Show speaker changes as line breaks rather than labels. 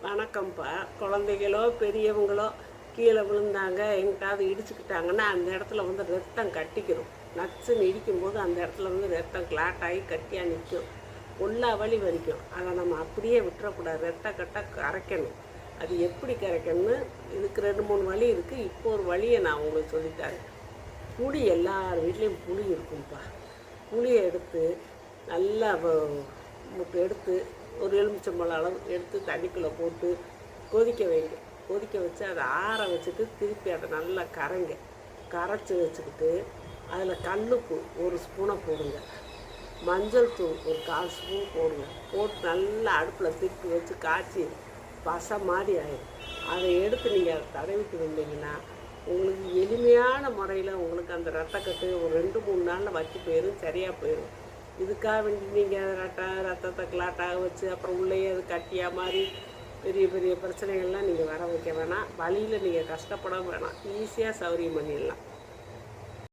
வணக்கம்ப்பா. குழந்தைகளோ பெரியவங்களோ கீழே விழுந்தாங்க, எங்கிட்டாவது இடிச்சுக்கிட்டாங்கன்னா அந்த இடத்துல வந்து ரத்தம் கட்டிக்கிறோம். நச்சுன்னு இடிக்கும்போது அந்த இடத்துல வந்து ரத்தம் கிளாட் ஆகி கட்டியாக நிற்கும். எல்லா வலி வலிக்கும். அதை நம்ம அப்படியே விட்டுறக்கூடாது. ரத்த கட்ட கரைக்கணும். அது எப்படி கரைக்கணும்னு இதுக்கு 2-3 வழி இருக்குது. இப்போ ஒரு வழியை நான் உங்களுக்கு சொல்லித்தரேன். புளி எல்லார் வீட்லேயும் புளி இருக்கும்ப்பா. புளியை எடுத்து நல்லா எடுத்து ஒரு எலுமிச்சம்பழம் அளவு எடுத்து தண்ணிக்குள்ளே போட்டு கொதிக்க வைங்க. கொதிக்க வச்சு அதை ஆற வச்சுட்டு திருப்பி அதை நல்லா கரைச்சி வச்சுக்கிட்டு அதில் கல்லுப்பு ஒரு ஸ்பூனை போடுங்க. மஞ்சள் தூள் ஒரு 1/4 ஸ்பூன் போடுங்க. போட்டு நல்லா அடுப்பில் திருப்பி வச்சு காய்ச்சி பசை மாதிரி ஆயிடும். அதை எடுத்து நீங்கள் அதை தடவிட்டு வந்தீங்கன்னா உங்களுக்கு எளிமையான முறையில் உங்களுக்கு அந்த ரத்தக்கட்டு ஒரு 2-3 நாளில் வச்சு போயிடும், சரியாக போயிடும். இதுக்காக வேண்டி நீங்கள் ரத்தத்தை கிளாட்டாக வச்சு அப்புறம் உள்ளேயே அது கட்டியாக மாதிரி பெரிய பெரிய பிரச்சனைகள்லாம் நீங்கள் வர வைக்க வேணாம். வழியில் நீங்கள் கஷ்டப்பட வேணாம். ஈஸியாக சௌரியம் பண்ணிடலாம்.